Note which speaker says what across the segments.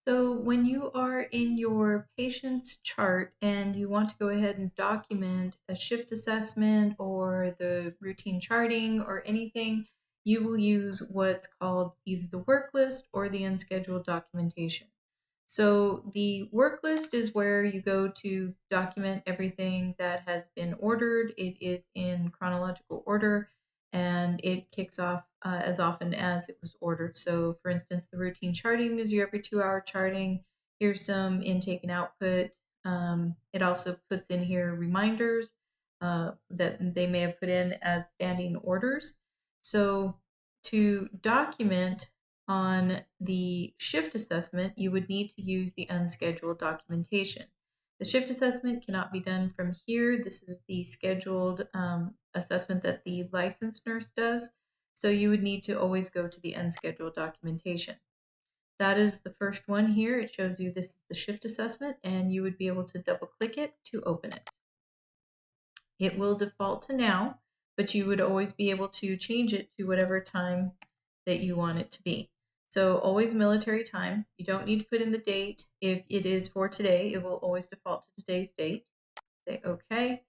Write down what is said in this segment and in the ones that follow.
Speaker 1: So when you are in your patient's chart and you want to go ahead and document a shift assessment or the routine charting or anything, you will use what's called either the work list or the unscheduled documentation. So the work list is where you go to document everything that has been ordered. It is in chronological order and it kicks off as often as it was ordered. So for instance, the routine charting is your every 2-hour charting. Here's some intake and output. It also puts in here reminders that they may have put in as standing orders. So to document on the shift assessment, you would need to use the unscheduled documentation. The shift assessment cannot be done from here. This is the scheduled assessment that the licensed nurse does. So you would need to always go to the unscheduled documentation. That is the first one here. It shows you this is the shift assessment, and you would be able to double click it to open it. It will default to now, but you would always be able to change it to whatever time that you want it to be. So always military time. You don't need to put in the date. If it is for today, it will always default to today's date. Say OK,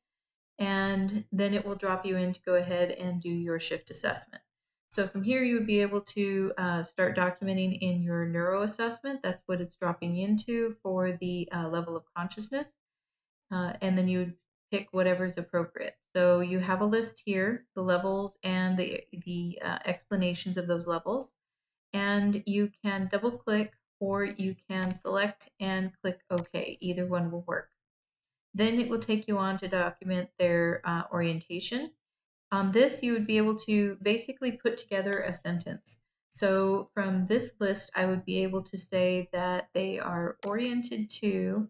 Speaker 1: and then it will drop you in to go ahead and do your shift assessment. So from here, you would be able to start documenting in your neuro assessment. That's what it's dropping into for the level of consciousness. And then you would pick whatever's appropriate. So you have a list here, the levels and the explanations of those levels. And you can double click or you can select and click OK. Either one will work. Then it will take you on to document their orientation. On this, you would be able to basically put together a sentence. So from this list, I would be able to say that they are oriented to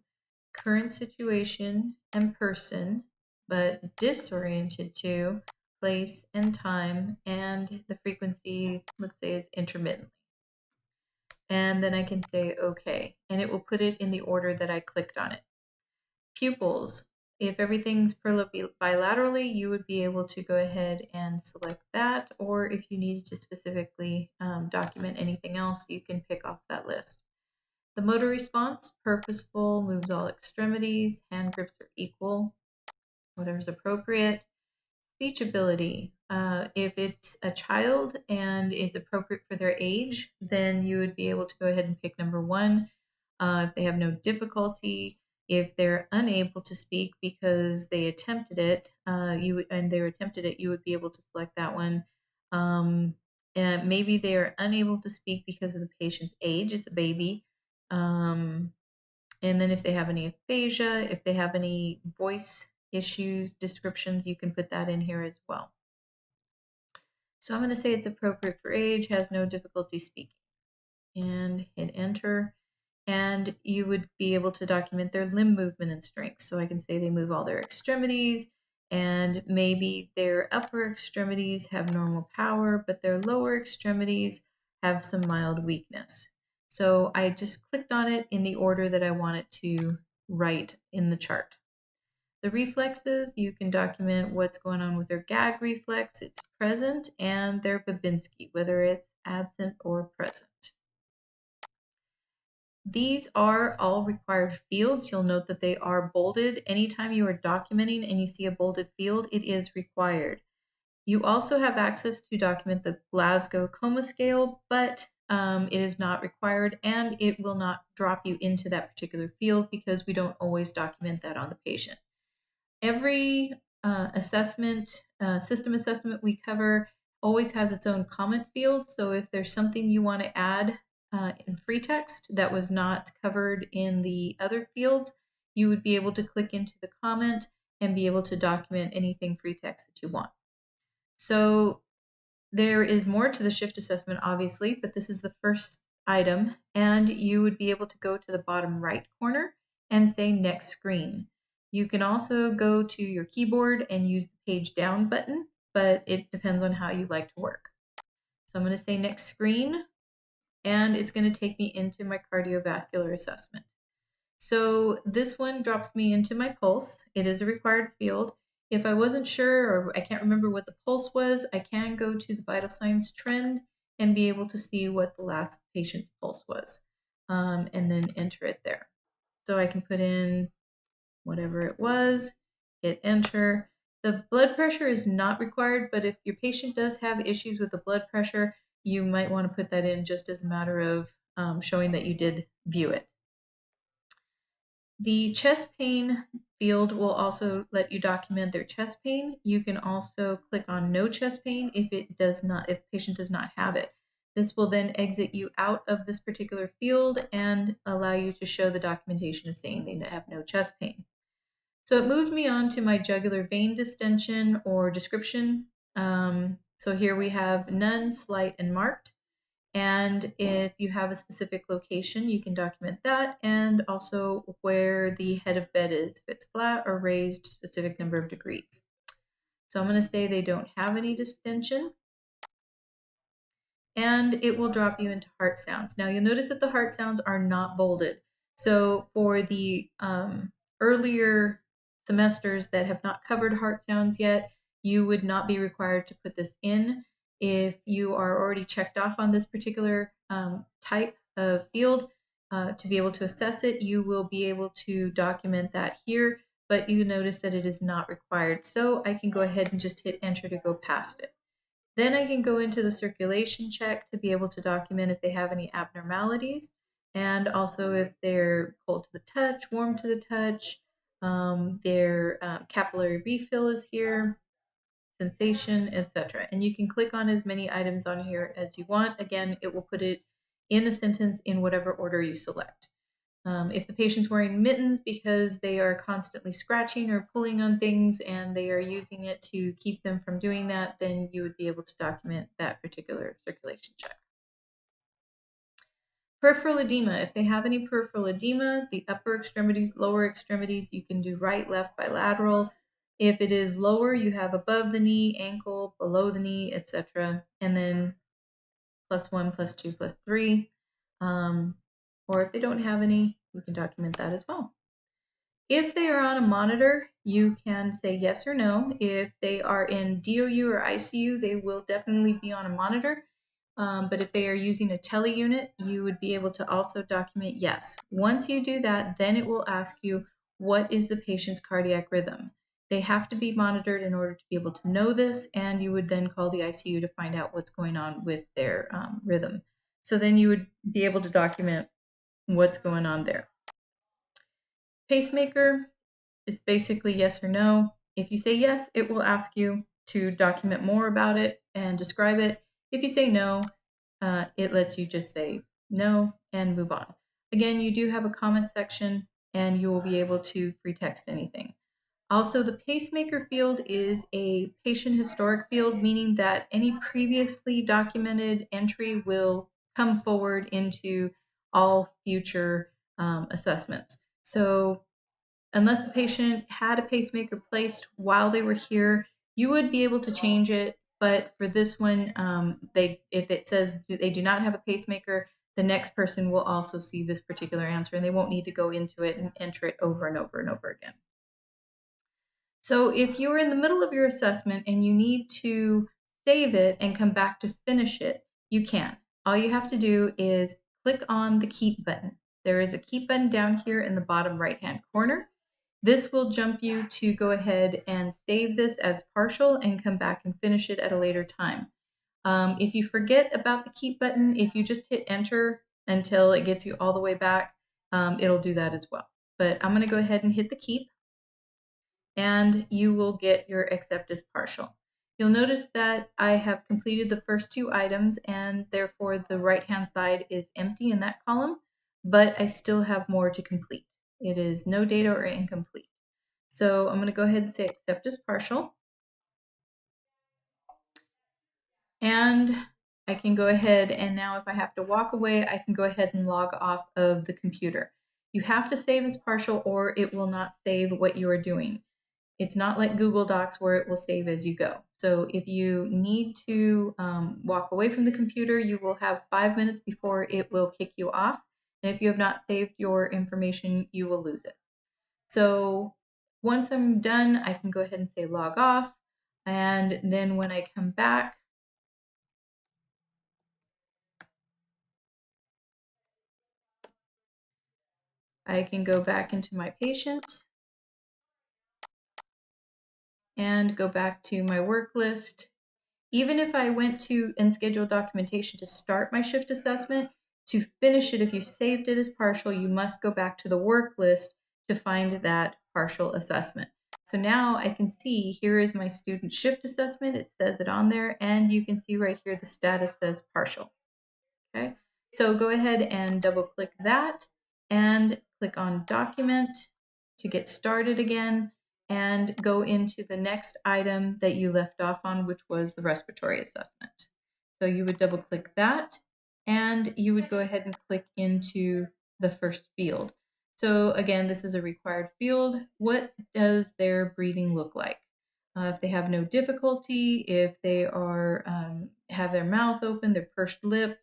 Speaker 1: current situation and person, but disoriented to place and time, and the frequency, let's say, is intermittently. And then I can say OK, and it will put it in the order that I clicked on it. Pupils, if everything's bilaterally, you would be able to go ahead and select that, or if you needed to specifically document anything else, you can pick off that list. The motor response, purposeful, moves all extremities, hand grips are equal, whatever's appropriate. Speech ability, if it's a child and it's appropriate for their age, then you would be able to go ahead and pick number 1. If they have no difficulty, if they're unable to speak because they attempted it, you would be able to select that one. And maybe they are unable to speak because of the patient's age, it's a baby. And then if they have any aphasia, if they have any voice issues, descriptions, you can put that in here as well. So I'm going to say it's appropriate for age, has no difficulty speaking, and hit enter. And you would be able to document their limb movement and strength. So I can say they move all their extremities, and maybe their upper extremities have normal power, but their lower extremities have some mild weakness. So I just clicked on it in the order that I want it to write in the chart. The reflexes, you can document what's going on with their gag reflex, it's present, and their Babinski, whether it's absent or present. These are all required fields. You'll note that they are bolded. Anytime you are documenting and you see a bolded field, it is required. You also have access to document the Glasgow Coma Scale, but it is not required, and it will not drop you into that particular field because we don't always document that on the patient. Every system assessment we cover always has its own comment field, so if there's something you want to add in free text that was not covered in the other fields, you would be able to click into the comment and be able to document anything free text that you want. So there is more to the shift assessment, obviously, but this is the first item, and you would be able to go to the bottom right corner and say next screen. You can also go to your keyboard and use the page down button, but it depends on how you like to work. So I'm going to say next screen, and it's going to take me into my cardiovascular assessment. So this one drops me into my pulse. It is a required field. If I wasn't sure or I can't remember what the pulse was, I can go to the vital signs trend and be able to see what the last patient's pulse was. and then enter it there. So I can put in whatever it was, hit enter. The blood pressure is not required, but if your patient does have issues with the blood pressure, you might want to put that in just as a matter of showing that you did view it. The chest pain field will also let you document their chest pain. You can also click on no chest pain if the patient does not have it. This will then exit you out of this particular field and allow you to show the documentation of saying they have no chest pain. So it moved me on to my jugular vein distension or description. So here we have none, slight, and marked. And if you have a specific location, you can document that, and also where the head of bed is, if it's flat or raised, specific number of degrees. So I'm going to say they don't have any distension, and it will drop you into heart sounds. Now you'll notice that the heart sounds are not bolded. So for the earlier semesters that have not covered heart sounds yet, you would not be required to put this in. If you are already checked off on this particular type of field to be able to assess it, you will be able to document that here, but you notice that it is not required. So I can go ahead and just hit enter to go past it. Then I can go into the circulation check to be able to document if they have any abnormalities, and also if they're cold to the touch, warm to the touch, their capillary refill is here, sensation, etc. And you can click on as many items on here as you want. Again, it will put it in a sentence in whatever order you select. If the patient's wearing mittens because they are constantly scratching or pulling on things and they are using it to keep them from doing that, then you would be able to document that particular circulation check. Peripheral edema. If they have any peripheral edema, the upper extremities, lower extremities, you can do right, left, bilateral. If it is lower, you have above the knee, ankle, below the knee, etc. And then +1, +2, +3. Or if they don't have any, you can document that as well. If they are on a monitor, you can say yes or no. If they are in DOU or ICU, they will definitely be on a monitor. But if they are using a tele unit, you would be able to also document yes. Once you do that, then it will ask you what is the patient's cardiac rhythm. They have to be monitored in order to be able to know this, and you would then call the ICU to find out what's going on with their rhythm. So then you would be able to document what's going on there. Pacemaker, it's basically yes or no. If you say yes, it will ask you to document more about it and describe it. If you say no, it lets you just say no and move on. Again, you do have a comment section and you will be able to free text anything. Also, the pacemaker field is a patient historic field, meaning that any previously documented entry will come forward into all future assessments. So unless the patient had a pacemaker placed while they were here, you would be able to change it. But for this one, if it says they do not have a pacemaker, the next person will also see this particular answer, and they won't need to go into it and enter it over and over and over again. So if you're in the middle of your assessment and you need to save it and come back to finish it, you can. All you have to do is click on the keep button. There is a keep button down here in the bottom right-hand corner. This will jump you to go ahead and save this as partial and come back and finish it at a later time. If you forget about the keep button, if you just hit enter until it gets you all the way back, it'll do that as well. But I'm going to go ahead and hit the keep, and you will get your accept as partial. You'll notice that I have completed the first two items, and therefore the right-hand side is empty in that column, but I still have more to complete. It is no data or incomplete. So I'm going to go ahead and say accept as partial. And I can go ahead and now if I have to walk away, I can go ahead and log off of the computer. You have to save as partial or it will not save what you are doing. It's not like Google Docs where it will save as you go. So if you need to walk away from the computer, you will have 5 minutes before it will kick you off. And if you have not saved your information, you will lose it. So once I'm done, I can go ahead and say log off. And then when I come back, I can go back into my patient and go back to my work list. Even if I went to and scheduled documentation to start my shift assessment, to finish it, if you saved it as partial, you must go back to the work list to find that partial assessment. So now I can see here is my student shift assessment. It says it on there, and you can see right here the status says partial. Okay, so go ahead and double click that and click on document to get started again and go into the next item that you left off on, which was the respiratory assessment. So you would double click that and you would go ahead and click into the first field. So again, this is a required field. What does their breathing look like? If they have no difficulty, if they are have their mouth open, their pursed lip,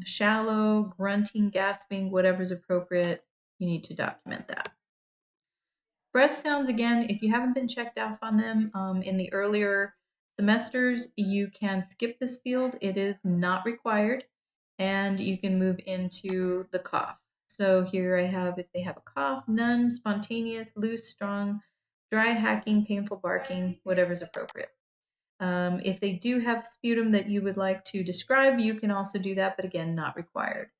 Speaker 1: shallow, grunting, gasping, whatever's appropriate, you need to document that. Breath sounds, again, if you haven't been checked off on them in the earlier semesters, you can skip this field. It is not required, and you can move into the cough. So here I have, if they have a cough, none, spontaneous, loose, strong, dry, hacking, painful, barking, whatever's appropriate. If they do have sputum that you would like to describe, you can also do that, but again, not required.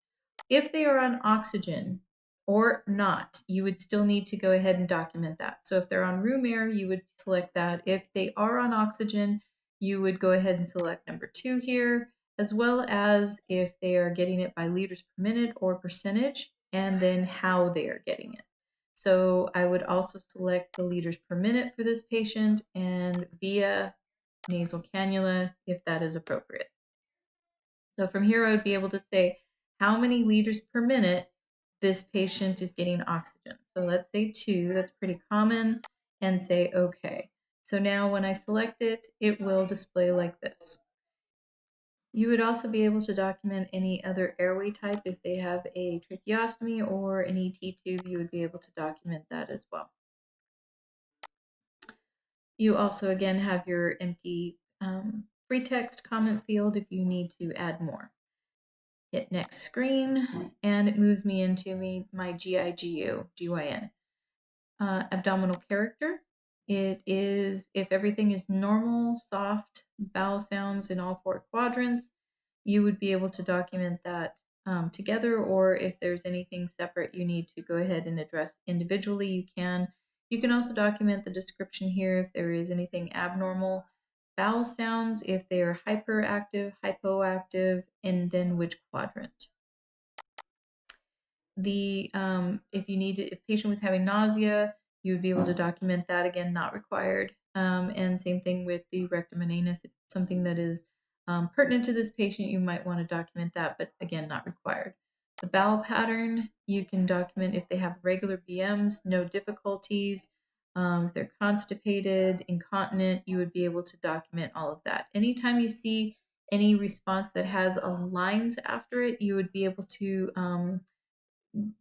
Speaker 1: If they are on oxygen or not, you would still need to go ahead and document that. So if they're on room air, you would select that. If they are on oxygen, you would go ahead and select number 2 here, as well as if they are getting it by liters per minute or percentage, and then how they are getting it. So I would also select the liters per minute for this patient and via nasal cannula if that is appropriate. So from here, I would be able to say how many liters per minute this patient is getting oxygen. So let's say 2, that's pretty common, and say OK. So now when I select it, it will display like this. You would also be able to document any other airway type. If they have a tracheostomy or an ET tube, you would be able to document that as well. You also, again, have your empty free text comment field if you need to add more. Hit next screen, and it moves me into my GIN. Abdominal character. It is if everything is normal, soft, bowel sounds in all 4 quadrants, you would be able to document that together, or if there's anything separate you need to go ahead and address individually, you can. You can also document the description here if there is anything abnormal. Bowel sounds, if they are hyperactive, hypoactive, and then which quadrant. If you need if patient was having nausea, you would be able to document that, again, not required. And same thing with the rectum and anus. If it's something that is pertinent to this patient, you might want to document that, but again, not required. The bowel pattern, you can document if they have regular BMs, no difficulties. If they're constipated, incontinent, you would be able to document all of that. Anytime you see any response that has lines after it, you would be able to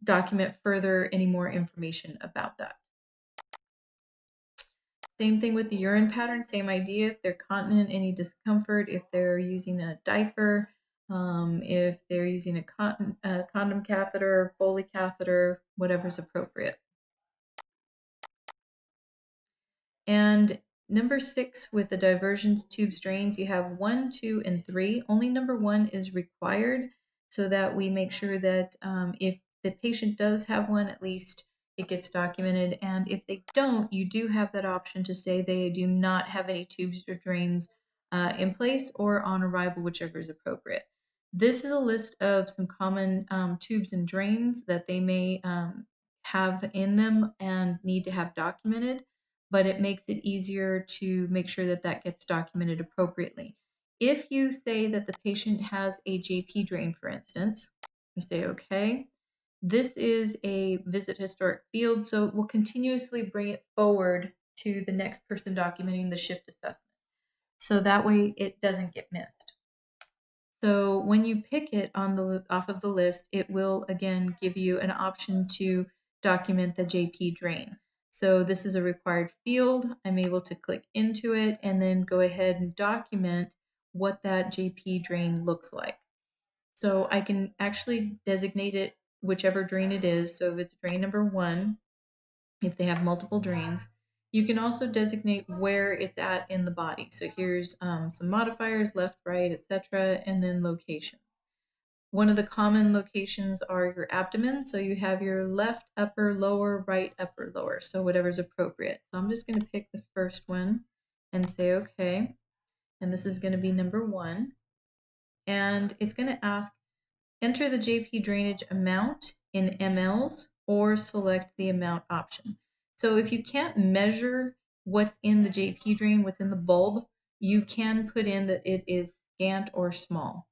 Speaker 1: document further any more information about that. Same thing with the urine pattern, same idea. If they're continent, any discomfort, if they're using a diaper, if they're using a condom catheter, Foley catheter, whatever's appropriate. And number 6 with the diversions, tubes, drains, you have 1, 2, and 3. Only number 1 is required so that we make sure that if the patient does have one, at least it gets documented. And if they don't, you do have that option to say they do not have any tubes or drains in place or on arrival, whichever is appropriate. This is a list of some common tubes and drains that they may have in them and need to have documented, but it makes it easier to make sure that that gets documented appropriately. If you say that the patient has a JP drain, for instance, you say, okay, this is a visit historic field, so we'll continuously bring it forward to the next person documenting the shift assessment. So that way it doesn't get missed. So when you pick it off of the list, it will again give you an option to document the JP drain. So this is a required field. I'm able to click into it and then go ahead and document what that JP drain looks like. So I can actually designate it whichever drain it is. So if it's drain number 1, if they have multiple drains, you can also designate where it's at in the body. So here's some modifiers, left, right, etc., and then location. One of the common locations are your abdomen. So you have your left upper lower, right upper lower. So whatever's appropriate. So I'm just going to pick the first one and say okay. And this is going to be number 1. And it's going to ask, enter the JP drainage amount in mLs or select the amount option. So if you can't measure what's in the JP drain, what's in the bulb, you can put in that it is scant or small.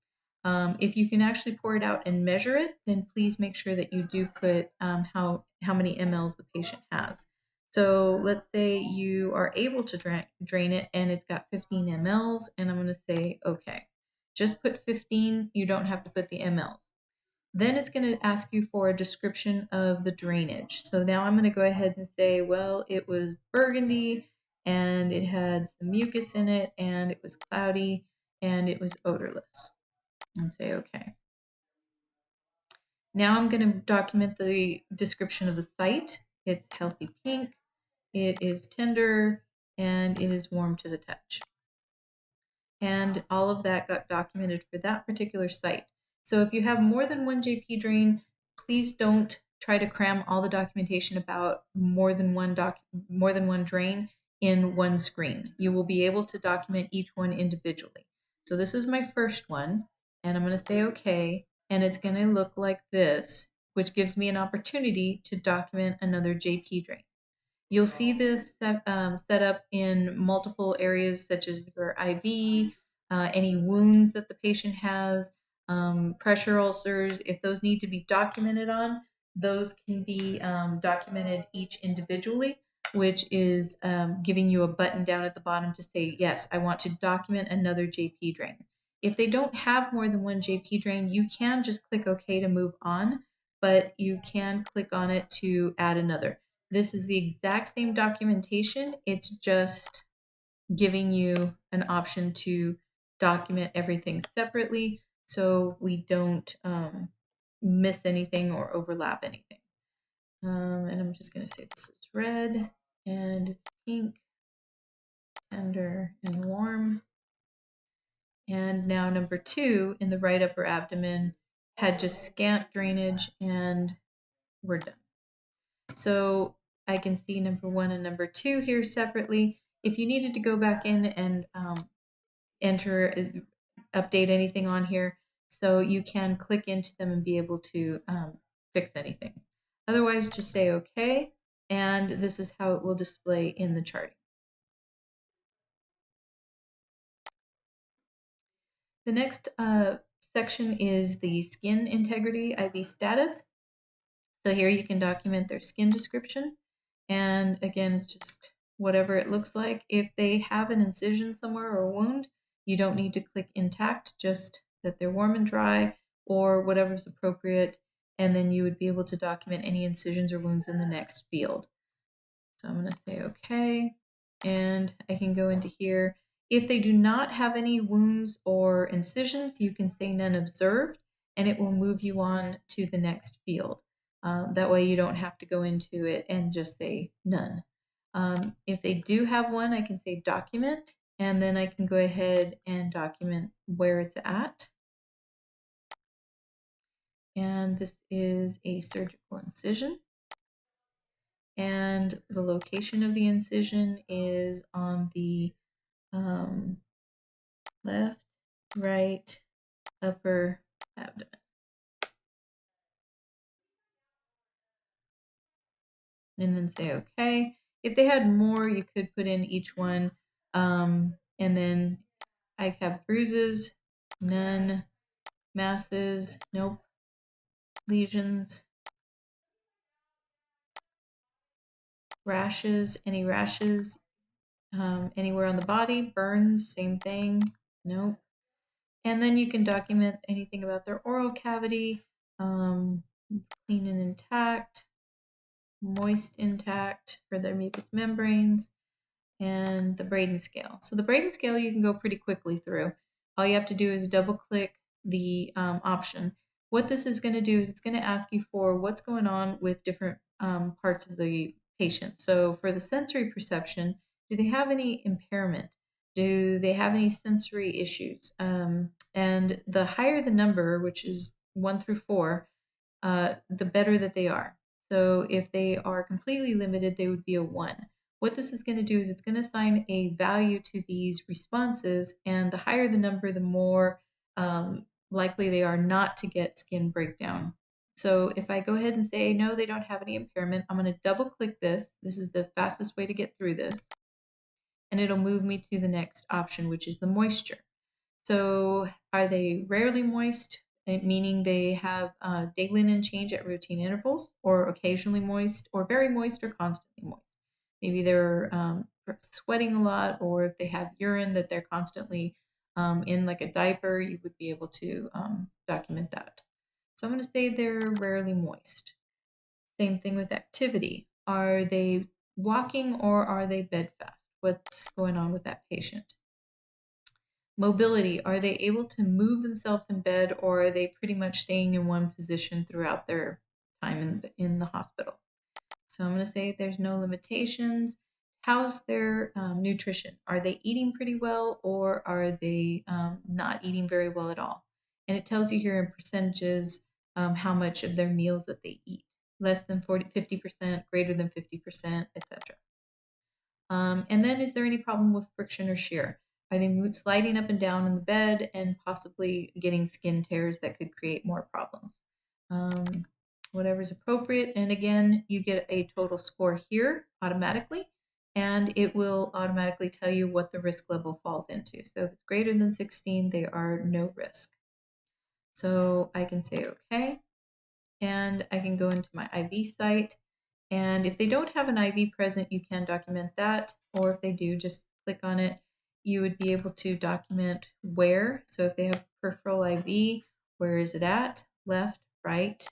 Speaker 1: If you can actually pour it out and measure it, then please make sure that you do put how many mLs the patient has. So let's say you are able to drain it and it's got 15 mLs, and I'm going to say okay. Just put 15, you don't have to put the mLs. Then it's going to ask you for a description of the drainage. So now I'm going to go ahead and say, well, it was burgundy and it had some mucus in it and it was cloudy and it was odorless. And say okay. Now I'm going to document the description of the site. It's healthy pink, it is tender, and it is warm to the touch. And all of that got documented for that particular site. So if you have more than one JP drain, please don't try to cram all the documentation about more than one drain in one screen. You will be able to document each one individually. So this is my first one, and I'm going to say okay, and it's going to look like this, which gives me an opportunity to document another JP drain. You'll see this set up in multiple areas such as your IV, any wounds that the patient has, pressure ulcers. If those need to be documented on, those can be documented each individually, which is giving you a button down at the bottom to say, yes, I want to document another JP drain. If they don't have more than one JP drain, you can just click OK to move on, but you can click on it to add another. This is the exact same documentation. It's just giving you an option to document everything separately so we don't miss anything or overlap anything. And I'm just going to say this is red and it's pink, tender, and warm. And now number 2 in the right upper abdomen had just scant drainage, and we're done. So I can see number 1 and number 2 here separately. If you needed to go back in and update anything on here, so you can click into them and be able to fix anything. Otherwise, just say okay, and this is how it will display in the charting. The next section is the skin integrity IV status. So here you can document their skin description, and again, it's just whatever it looks like. If they have an incision somewhere or a wound, you don't need to click intact, just that they're warm and dry or whatever's appropriate, and then you would be able to document any incisions or wounds in the next field. So I'm going to say okay, and I can go into here. If they do not have any wounds or incisions, you can say none observed, and it will move you on to the next field. That way you don't have to go into it and just say none. If they do have one, I can say document, and then I can go ahead and document where it's at. And this is a surgical incision. And the location of the incision is on the left, right, upper abdomen. And then say okay. If they had more, you could put in each one. And then I have bruises, none, masses, nope, lesions, rashes, any rashes anywhere on the body, burns, same thing, nope. And then you can document anything about their oral cavity, clean and intact, moist intact for their mucous membranes, and the Braden scale. So the Braden scale you can go pretty quickly through. All you have to do is double click the option. What this is going to do is it's going to ask you for what's going on with different parts of the patient. So for the sensory perception, do they have any impairment? Do they have any sensory issues? And the higher the number, which is 1 through 4, the better that they are. So if they are completely limited, they would be a 1. What this is going to do is it's going to assign a value to these responses, and the higher the number, the more likely they are not to get skin breakdown. So if I go ahead and say, no, they don't have any impairment, I'm going to double click this. This is the fastest way to get through this. And it'll move me to the next option, which is the moisture. So are they rarely moist, meaning they have day linen change at routine intervals, or occasionally moist, or very moist, or constantly moist? Maybe they're sweating a lot, or if they have urine that they're constantly in like a diaper, you would be able to document that. So I'm going to say they're rarely moist. Same thing with activity. Are they walking or are they bedfast? What's going on with that patient? Mobility, are they able to move themselves in bed, or are they pretty much staying in one position throughout their time in the hospital? So I'm going to say there's no limitations. How's their nutrition? Are they eating pretty well, or are they not eating very well at all? And it tells you here in percentages how much of their meals that they eat. Less than 50%, greater than 50%, etc. And then is there any problem with friction or shear? Are they sliding up and down in the bed and possibly getting skin tears that could create more problems? Whatever's appropriate. And again, you get a total score here automatically, and it will automatically tell you what the risk level falls into. So if it's greater than 16, they are no risk. So I can say okay, and I can go into my IV site. And if they don't have an IV present, you can document that. Or if they do, just click on it. You would be able to document where. So if they have peripheral IV, where is it at? Left, right.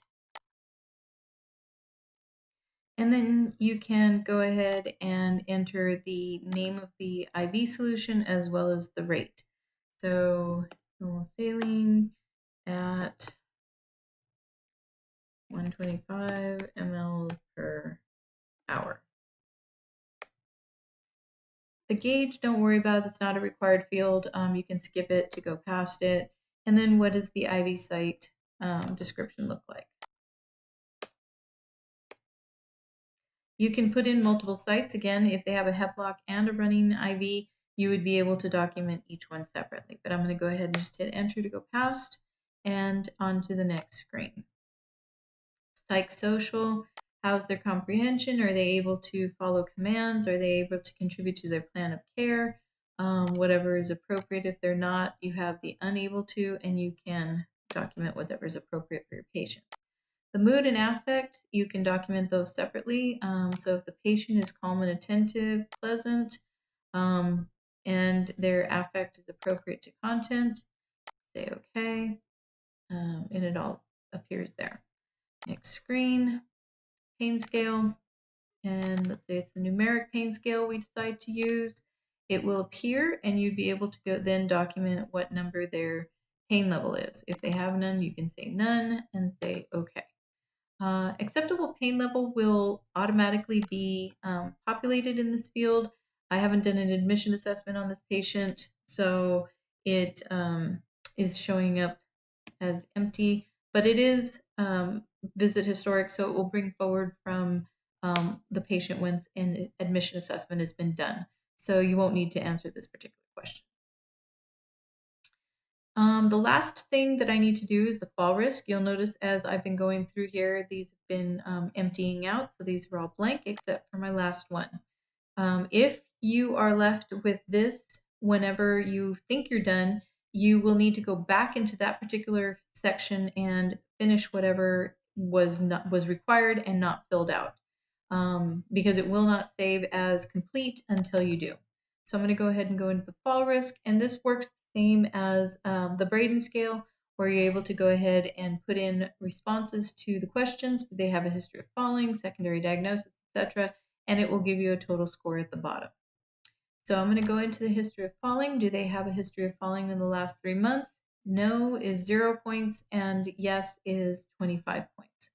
Speaker 1: And then you can go ahead and enter the name of the IV solution as well as the rate. So normal saline at 125 ml per hour. The gauge, don't worry about it. It's not a required field. You can skip it to go past it. And then what does the IV site description look like? You can put in multiple sites. Again, if they have a HEPLOC and a running IV, you would be able to document each one separately. But I'm going to go ahead and just hit enter to go past and on to the next screen. Psychosocial, how's their comprehension? Are they able to follow commands? Are they able to contribute to their plan of care? Whatever is appropriate. If they're not, you have the unable to, and you can document whatever is appropriate for your patient. The mood and affect, you can document those separately. So if the patient is calm and attentive, pleasant, and their affect is appropriate to content, say OK, and it all appears there. Next screen, pain scale, and let's say it's the numeric pain scale we decide to use. It will appear, and you'd be able to go then document what number their pain level is. If they have none, you can say none and say OK. Acceptable pain level will automatically be populated in this field. I haven't done an admission assessment on this patient, so it is showing up as empty, but it is visit historic, so it will bring forward from the patient once an admission assessment has been done. So you won't need to answer this particular question. The last thing that I need to do is the fall risk. You'll notice as I've been going through here, these have been emptying out. So these are all blank except for my last one. If you are left with this whenever you think you're done, you will need to go back into that particular section and finish whatever was required and not filled out, because it will not save as complete until you do. So I'm going to go ahead and go into the fall risk, and this works the same as the Braden scale, where you're able to go ahead and put in responses to the questions. Do they have a history of falling, secondary diagnosis, etc.? And it will give you a total score at the bottom. So I'm going to go into the history of falling. Do they have a history of falling in the last 3 months? no is 0 points, and yes is 25 points.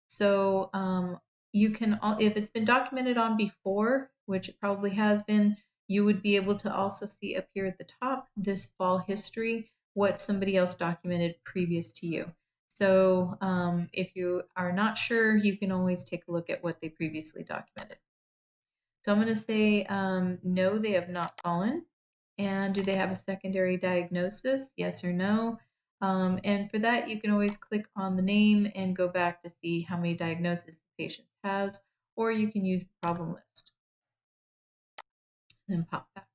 Speaker 1: So you can, if it's been documented on before, which it probably has been, you would be able to also see up here at the top this fall history, what somebody else documented previous to you. So if you are not sure, you can always take a look at what they previously documented. So I'm going to say no, they have not fallen. And do they have a secondary diagnosis? Yes or no? And for that, you can always click on the name and go back to see how many diagnoses the patient has, or you can use the problem list. And then pop back.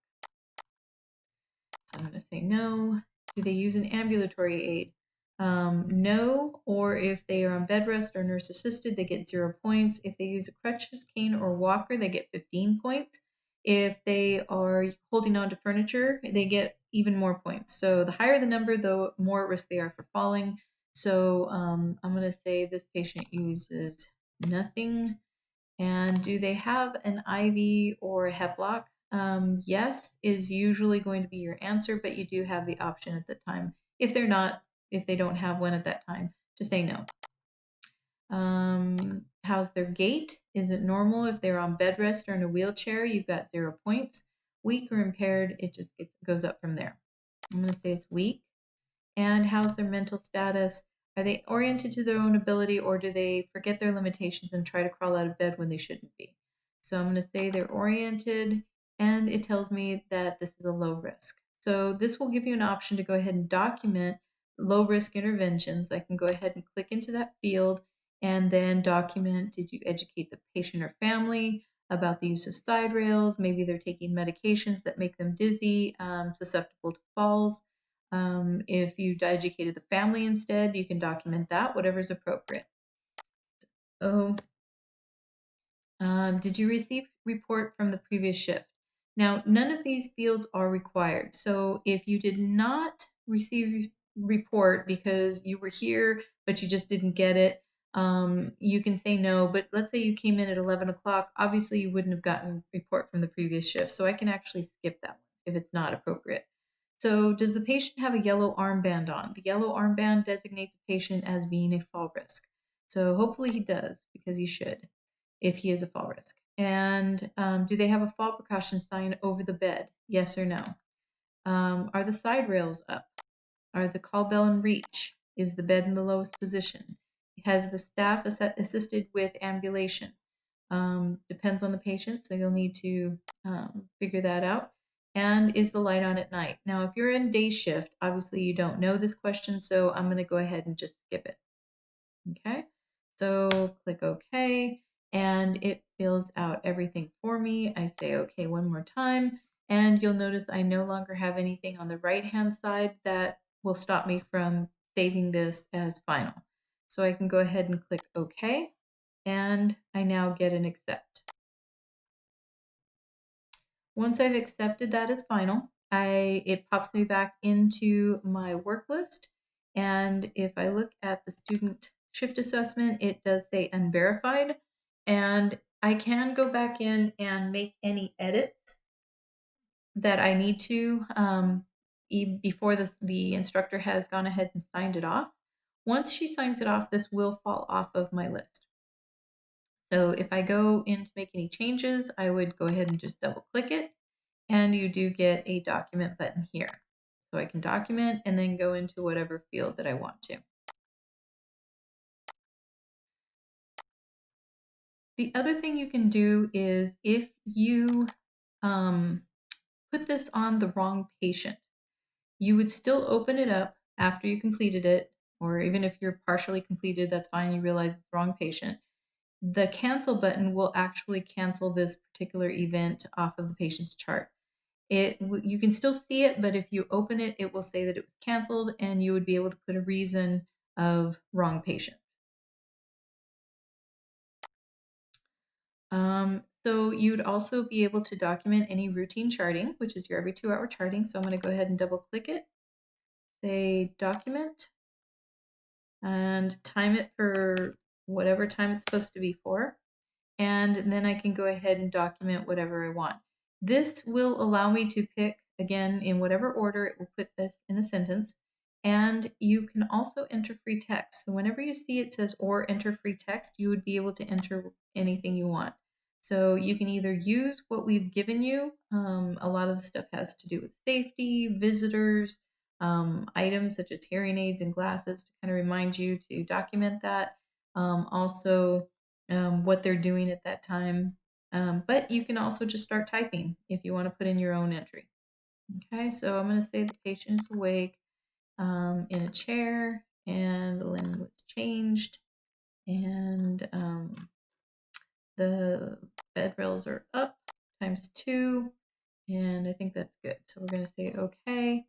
Speaker 1: So I'm going to say no. Do they use an ambulatory aid? No, or if they are on bed rest or nurse assisted, they get 0 points. If they use a crutches, cane, or walker, they get 15 points. If they are holding on to furniture, they get even more points. So the higher the number, the more at risk they are for falling. So I'm going to say this patient uses nothing. And do they have an IV or a HEPLOC? Yes is usually going to be your answer, but you do have the option at the time, if they don't have one at that time, to say no. How's their gait? Is it normal? If they're on bed rest or in a wheelchair, you've got 0 points. Weak or impaired, it just goes up from there. I'm going to say it's weak. And how's their mental status? Are they oriented to their own ability, or do they forget their limitations and try to crawl out of bed when they shouldn't be? So I'm going to say they're oriented, and it tells me that this is a low risk. So this will give you an option to go ahead and document low risk interventions. I can go ahead and click into that field and then document, did you educate the patient or family about the use of side rails? Maybe they're taking medications that make them dizzy, susceptible to falls. If you educated the family instead, you can document that, whatever's appropriate. So, did you receive report from the previous shift? Now, none of these fields are required. So if you did not receive report because you were here, but you just didn't get it, you can say no. But let's say you came in at 11 o'clock, obviously you wouldn't have gotten report from the previous shift. So I can actually skip that one if it's not appropriate. So does the patient have a yellow armband on? The yellow armband designates a patient as being a fall risk. So hopefully he does, because he should, if he is a fall risk. And do they have a fall precaution sign over the bed? Yes or no? Are the side rails up? Are the call bell in reach? Is the bed in the lowest position? Has the staff assisted with ambulation? Depends on the patient, so you'll need to figure that out. And is the light on at night? Now, if you're in day shift, obviously you don't know this question, so I'm going to go ahead and just skip it. Okay, so click OK, and it fills out everything for me. I say OK one more time, and you'll notice I no longer have anything on the right-hand side that will stop me from saving this as final. So I can go ahead and click OK, and I now get an accept. Once I've accepted that as final, it pops me back into my work list. And if I look at the student shift assessment, it does say unverified. And I can go back in and make any edits that I need to before the instructor has gone ahead and signed it off. Once she signs it off, this will fall off of my list. So if I go in to make any changes, I would go ahead and just double click it. And you do get a document button here. So I can document and then go into whatever field that I want to. The other thing you can do is if you put this on the wrong patient, you would still open it up after you completed it, or even if you're partially completed, that's fine, you realize it's the wrong patient. The cancel button will actually cancel this particular event off of the patient's chart. You can still see it, but if you open it, it will say that it was canceled, and you would be able to put a reason of wrong patient. So you'd also be able to document any routine charting, which is your every 2-hour charting. So I'm going to go ahead and double click it, say document, and time it for whatever time it's supposed to be for. And then I can go ahead and document whatever I want. This will allow me to pick, again, in whatever order, it will put this in a sentence. And you can also enter free text. So whenever you see it says or enter free text, you would be able to enter anything you want. So you can either use what we've given you. A lot of the stuff has to do with safety, visitors, items such as hearing aids and glasses to kind of remind you to document that. Also, what they're doing at that time. But you can also just start typing if you want to put in your own entry. Okay, so I'm going to say the patient is awake in a chair, and the limb was changed, and the bed rails are up ×2, and I think that's good. So we're going to say okay,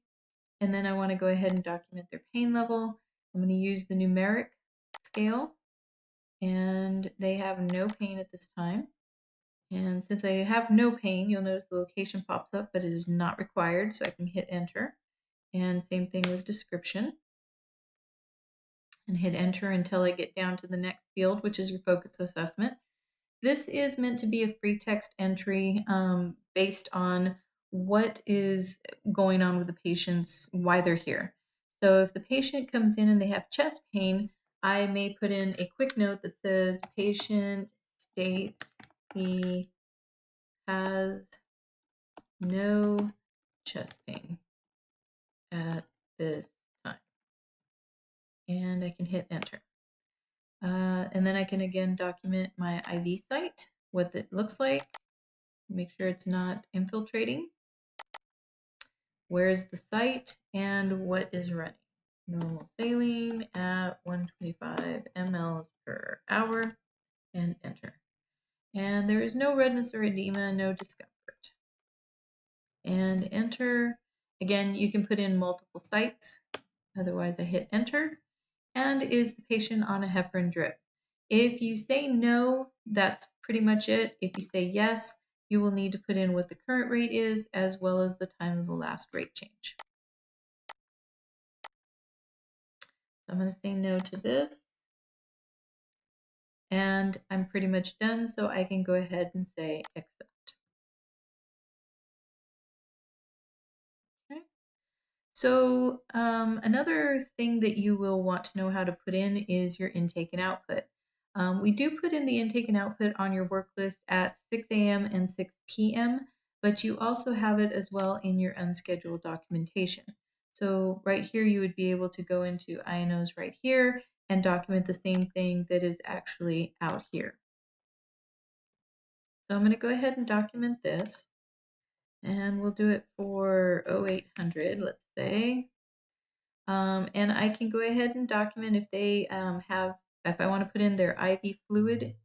Speaker 1: and then I want to go ahead and document their pain level. I'm going to use the numeric scale, and they have no pain at this time. And since I have no pain, you'll notice the location pops up, but it is not required, so I can hit enter. And same thing with description. And hit enter until I get down to the next field, which is your focus assessment. This is meant to be a free text entry based on what is going on with the patients, why they're here. So if the patient comes in and they have chest pain, I may put in a quick note that says patient states he has no chest pain at this time. And I can hit enter. And then I can again document my IV site, what it looks like, make sure it's not infiltrating, where's the site, and what is running. Normal saline at 125 mLs per hour, and enter. And there is no redness or edema, no discomfort. And enter. Again, you can put in multiple sites, otherwise I hit enter. And is the patient on a heparin drip? If you say no, that's pretty much it. If you say yes, you will need to put in what the current rate is as well as the time of the last rate change. So I'm going to say no to this. And I'm pretty much done, so I can go ahead and say accept. Okay. So another thing that you will want to know how to put in is your intake and output. We do put in the intake and output on your work list at 6 a.m. and 6 p.m., but you also have it as well in your unscheduled documentation. So right here, you would be able to go into INOs right here and document the same thing that is actually out here. So I'm going to go ahead and document this, and we'll do it for 0800, let's say. And I can go ahead and document if they if I want to put in their IV fluid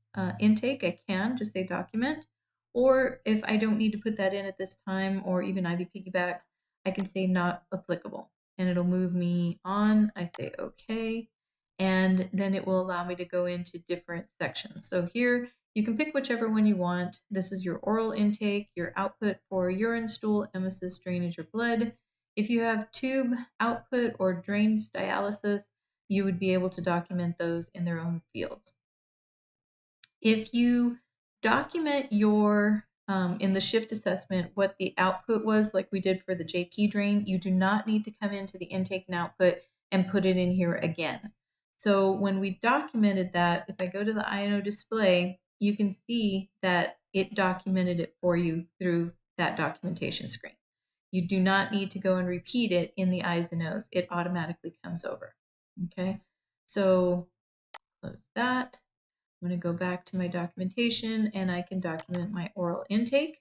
Speaker 1: intake, I can just say document. Or if I don't need to put that in at this time, or even IV piggybacks, I can say not applicable. And it'll move me on. I say okay. And then it will allow me to go into different sections. So here, you can pick whichever one you want. This is your oral intake, your output for urine, stool, emesis, drainage, or blood. If you have tube output or drains dialysis, you would be able to document those in their own fields. If you document your, in the shift assessment, what the output was, like we did for the JP drain, you do not need to come into the intake and output and put it in here again. So when we documented that, if I go to the INO display, you can see that it documented it for you through that documentation screen. You do not need to go and repeat it in the I's and O's. It automatically comes over. Okay, so close that. I'm going to go back to my documentation, and I can document my oral intake,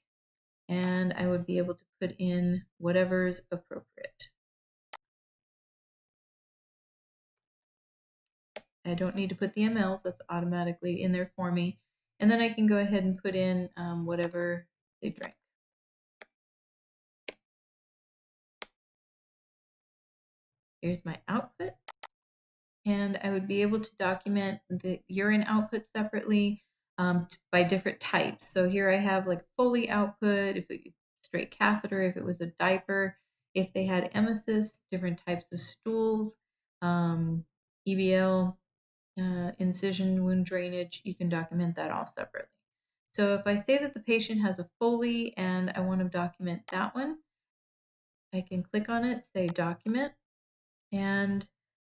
Speaker 1: and I would be able to put in whatever's appropriate. I don't need to put the mLs, that's automatically in there for me. And then I can go ahead and put in whatever they drank. Here's my output. And I would be able to document the urine output separately by different types. So here I have like Foley output, if it straight catheter, if it was a diaper, if they had emesis, different types of stools, EBL, incision, wound drainage, you can document that all separately. So if I say that the patient has a Foley and I want to document that one, I can click on it, say document, and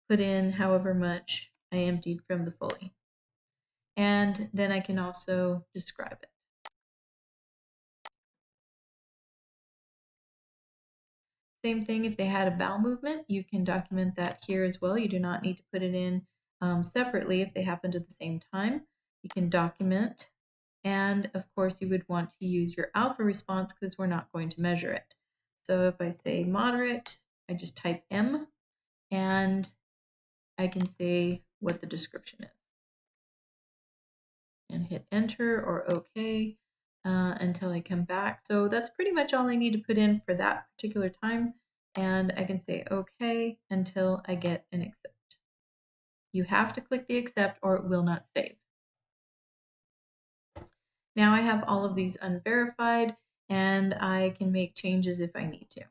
Speaker 1: put in however much I emptied from the Foley. And then I can also describe it. Same thing if they had a bowel movement, you can document that here as well. You do not need to put it in separately if they happened at the same time. You can document, and of course you would want to use your alpha response because we're not going to measure it. So if I say moderate, I just type M, and I can say what the description is. And hit enter or OK until I come back. So that's pretty much all I need to put in for that particular time. And I can say OK until I get an accept. You have to click the accept or it will not save. Now I have all of these unverified and I can make changes if I need to.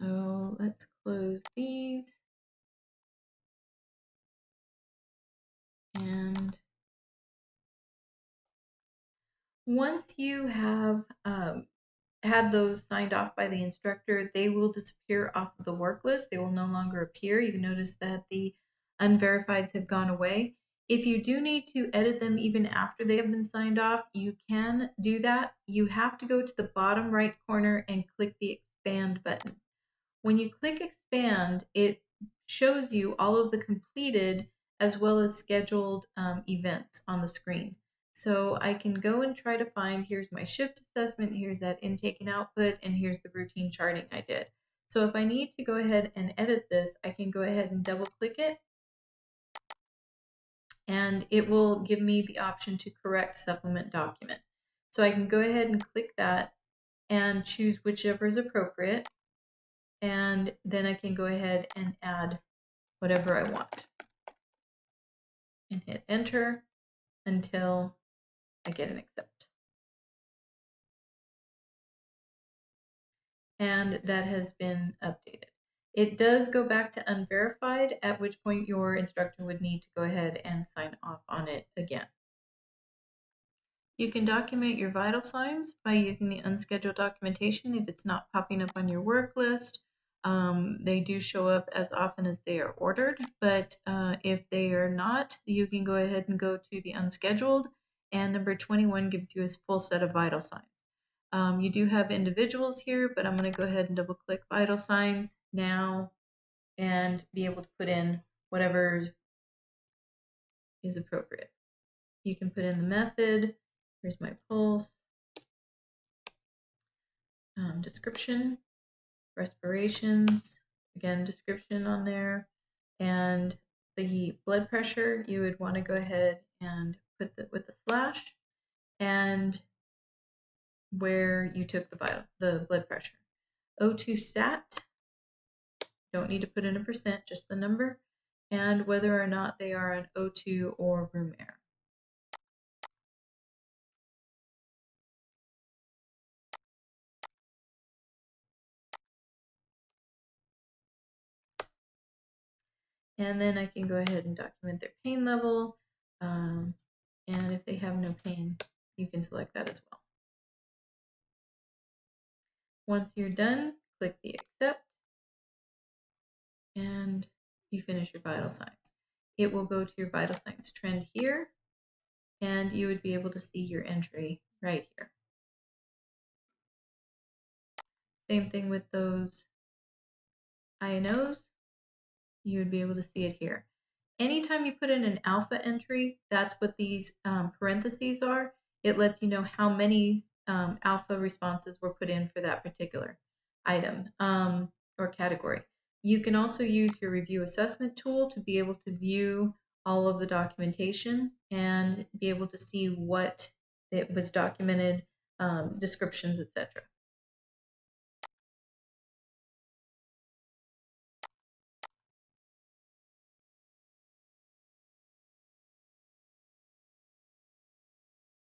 Speaker 1: So let's close these. And once you have had those signed off by the instructor, they will disappear off of the work list. They will no longer appear. You can notice that the unverifieds have gone away. If you do need to edit them even after they have been signed off, you can do that. You have to go to the bottom right corner and click the expand button. When you click expand, it shows you all of the completed as well as scheduled events on the screen. So I can go and try to find, here's my shift assessment, here's that intake and output, and here's the routine charting I did. So if I need to go ahead and edit this, I can go ahead and double click it, and it will give me the option to correct supplement document. So I can go ahead and click that and choose whichever is appropriate, and then I can go ahead and add whatever I want and hit enter until I get an accept. And that has been updated. It does go back to unverified, at which point your instructor would need to go ahead and sign off on it again. You can document your vital signs by using the unscheduled documentation if it's not popping up on your work list. They do show up as often as they are ordered, but if they are not, you can go ahead and go to the unscheduled, and number 21 gives you a full set of vital signs. You do have individuals here, but I'm going to go ahead and double click vital signs now and be able to put in whatever is appropriate. You can put in the method. Here's my pulse, description, respirations, again, description on there, and the blood pressure, you would want to go ahead and put with the slash and where you took the blood pressure. O2 stat, don't need to put in a percent, just the number, and whether or not they are on O2 or room air. And then I can go ahead and document their pain level, and if they have no pain, you can select that as well. Once you're done, click the accept, and you finish your vital signs. It will go to your vital signs trend here, and you would be able to see your entry right here. Same thing with those INOs, you would be able to see it here. Anytime you put in an alpha entry, that's what these parentheses are. It lets you know how many alpha responses were put in for that particular item or category. You can also use your review assessment tool to be able to view all of the documentation and be able to see what it was documented, descriptions, etc.